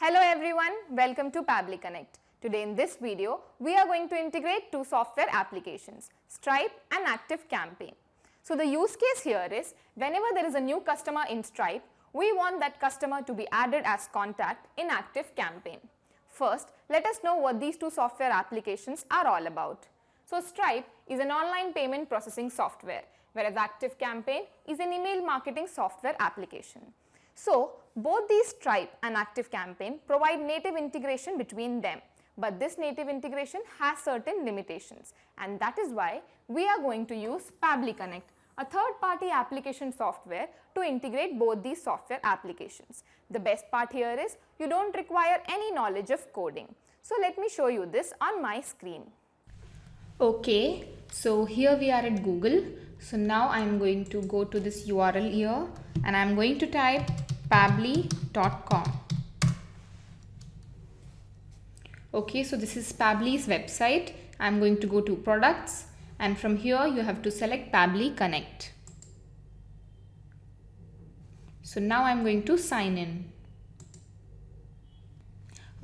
Hello everyone, welcome to Pabbly Connect. Today in this video, we are going to integrate two software applications, Stripe and ActiveCampaign. So the use case here is, whenever there is a new customer in Stripe, we want that customer to be added as contact in ActiveCampaign. First, let us know what these two software applications are all about. So Stripe is an online payment processing software, whereas ActiveCampaign is an email marketing software application. So, both these Stripe and ActiveCampaign provide native integration between them, but this native integration has certain limitations, and that is why we are going to use Pabbly Connect, a third-party application software to integrate both these software applications. The best part here is you don't require any knowledge of coding. So, let me show you this on my screen. Okay, so here we are at Google. So now I am going to go to this URL here and I am going to type pabbly.com. Okay, so this is Pabbly's website. I am going to go to products and from here you have to select Pabbly Connect. So now I am going to sign in.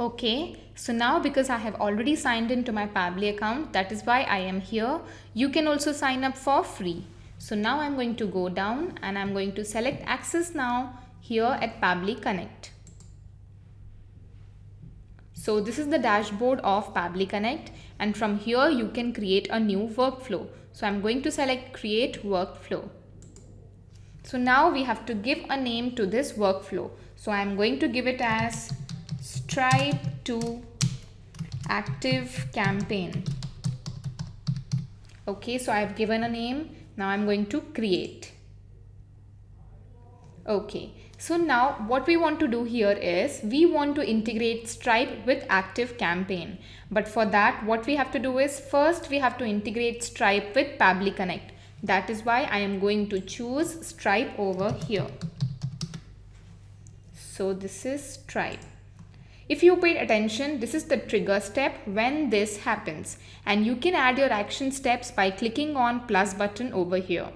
Okay, so now because I have already signed into my Pabbly account, that is why I am here. You can also sign up for free. So now I'm going to go down and I'm going to select Access Now here at Pabbly Connect. So this is the dashboard of Pabbly Connect and from here you can create a new workflow. So I'm going to select Create Workflow. So now we have to give a name to this workflow. So I'm going to give it as Stripe to ActiveCampaign. Okay, so I have given a name. Now I'm going to create. Okay, so now what we want to do here is we want to integrate Stripe with ActiveCampaign. But for that, what we have to do is first we have to integrate Stripe with Pabbly Connect. That is why I am going to choose Stripe over here. So this is Stripe. If you paid attention, this is the trigger step when this happens, and you can add your action steps by clicking on plus button over here.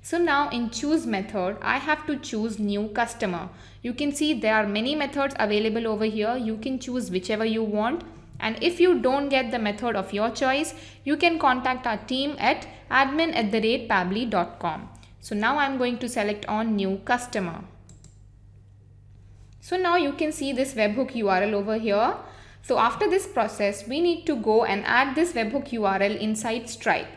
So now in choose method, I have to choose new customer. You can see there are many methods available over here. You can choose whichever you want, and if you don't get the method of your choice, you can contact our team at admin@pabbly.com. So now I'm going to select on new customer. So now you can see this webhook URL over here. So after this process, we need to go and add this webhook URL inside Stripe.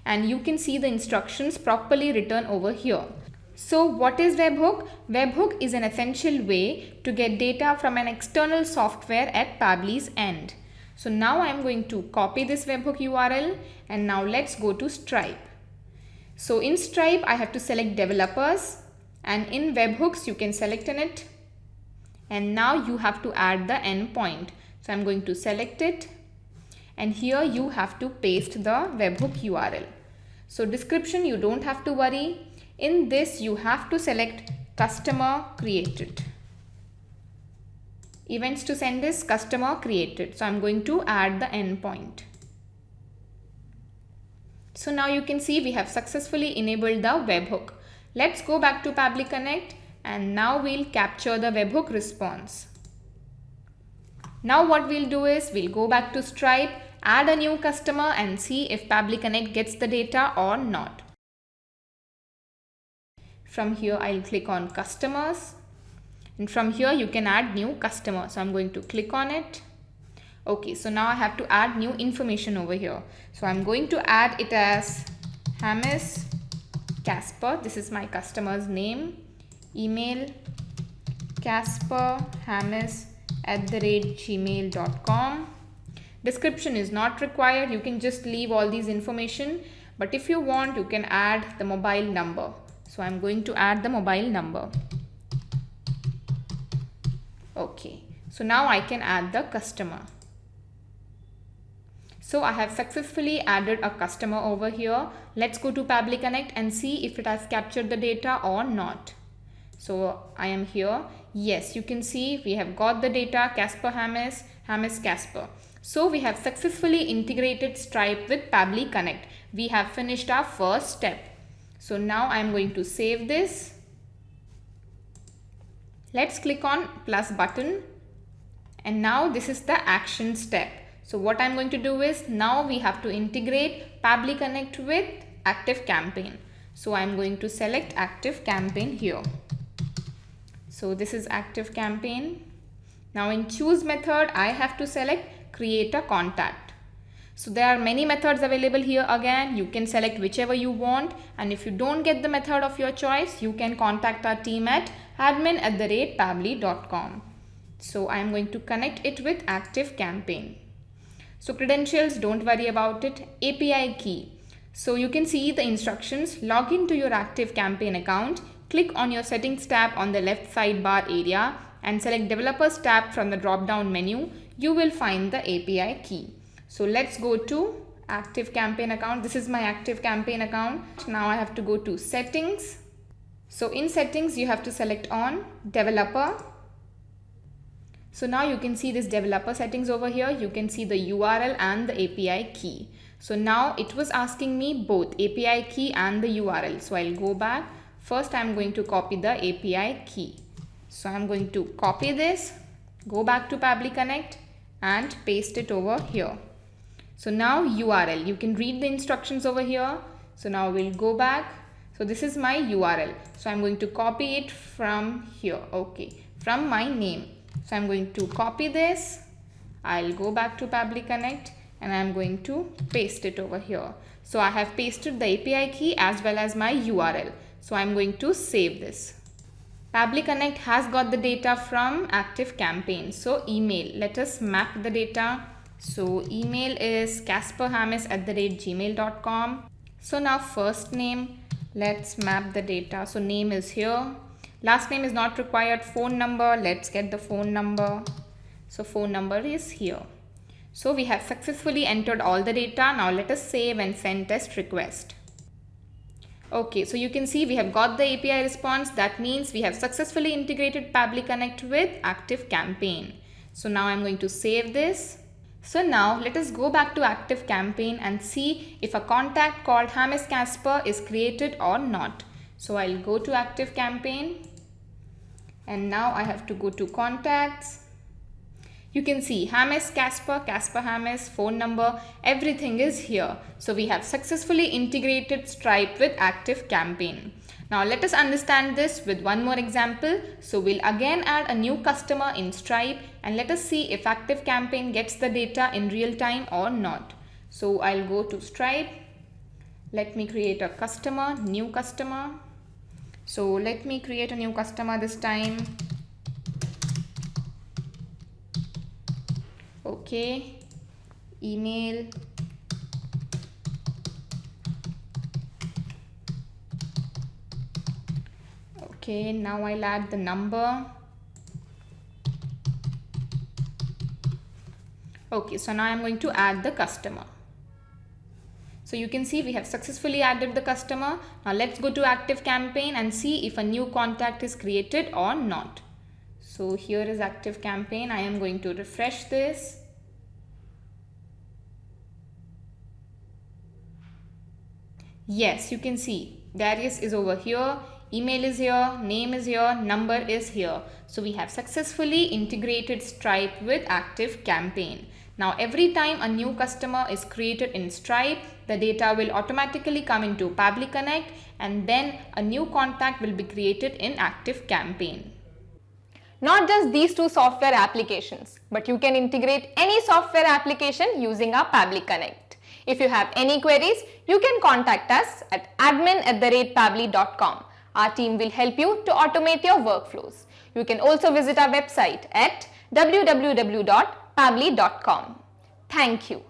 And you can see the instructions properly written over here. So what is webhook? Webhook is an essential way to get data from an external software at Pabbly's end. So now I am going to copy this webhook URL and now let's go to Stripe. So in Stripe, I have to select developers and in webhooks, you can select in it. And now you have to add the endpoint. So I'm going to select it and here you have to paste the webhook URL. So description, you don't have to worry. In this you have to select customer created. Events to send is customer created. So I'm going to add the endpoint. So now you can see we have successfully enabled the webhook. Let's go back to Pabbly Connect. And now we'll capture the webhook response. Now what we'll do is we'll go back to Stripe, add a new customer and see if Pabbly Connect gets the data or not. From here I'll click on customers and from here you can add new customer. So I'm going to click on it. Okay, so now I have to add new information over here. So I'm going to add it as Hamis Casper. This is my customer's name. Email casperhamis@gmail.com. Description is not required. You can just leave all these information. But if you want, you can add the mobile number. So I'm going to add the mobile number. Okay. So now I can add the customer. So I have successfully added a customer over here. Let's go to Pabbly Connect and see if it has captured the data or not. So I am here. Yes, you can see we have got the data Casper Hamis, Hamis Casper. So we have successfully integrated Stripe with Pabbly Connect. We have finished our first step. So now I am going to save this. Let's click on plus button And now this is the action step. So what I'm going to do is, now we have to integrate Pabbly Connect with ActiveCampaign. So I'm going to select ActiveCampaign here. So this is ActiveCampaign. Now in choose method, I have to select create a contact. So there are many methods available here. Again, you can select whichever you want, and if you don't get the method of your choice, you can contact our team at admin@pabbly.com. So I'm going to connect it with ActiveCampaign. So credentials, don't worry about it. API key. So you can see the instructions. Log into your ActiveCampaign account. Click on your settings tab on the left sidebar area and select developers tab from the drop down menu. You will find the API key. So let's go to ActiveCampaign account. This is my ActiveCampaign account. Now I have to go to settings. So in settings, you have to select on developer. So now you can see this developer settings over here. You can see the URL and the API key. So now it was asking me both API key and the URL. So I'll go back. First, I'm going to copy the API key. So I'm going to copy this, go back to Pabbly Connect and paste it over here. So now URL, you can read the instructions over here. So now we'll go back. So this is my URL. So I'm going to copy it from here. Okay, from my name. So I'm going to copy this. I'll go back to Pabbly Connect and I'm going to paste it over here. So I have pasted the API key as well as my URL. So I'm going to save this. Pabbly Connect has got the data from ActiveCampaign. So email, let us map the data. So email is casperhamis@gmail.com. So now first name, let's map the data. So name is here. Last name is not required. Phone number, let's get the phone number. So phone number is here. So we have successfully entered all the data. Now let us save and send test request. Okay, so you can see we have got the API response. That means we have successfully integrated Pabbly Connect with ActiveCampaign. So now I'm going to save this. So now let us go back to ActiveCampaign and see if a contact called Hamis Casper is created or not. So I'll go to ActiveCampaign and now I have to go to contacts. You can see Hamis Casper, Casper Hamis, phone number, everything is here. So we have successfully integrated Stripe with ActiveCampaign. Now let us understand this with one more example. So we'll again add a new customer in Stripe and let us see if ActiveCampaign gets the data in real time or not. So I'll go to Stripe. Let me create a customer, new customer. So let me create a new customer this time. Okay, email. Okay, now I'll add the number. Okay, so now I'm going to add the customer. So you can see we have successfully added the customer. Now let's go to ActiveCampaign and see if a new contact is created or not. So here is ActiveCampaign. I am going to refresh this. Yes, you can see Darius is over here, email is here, name is here, number is here. So we have successfully integrated Stripe with ActiveCampaign. Now every time a new customer is created in Stripe, the data will automatically come into Pabbly Connect and then a new contact will be created in ActiveCampaign. Not just these two software applications, but you can integrate any software application using our Pabbly Connect. If you have any queries, you can contact us at admin@pabbly.com. Our team will help you to automate your workflows. You can also visit our website at www.pabbly.com. Thank you.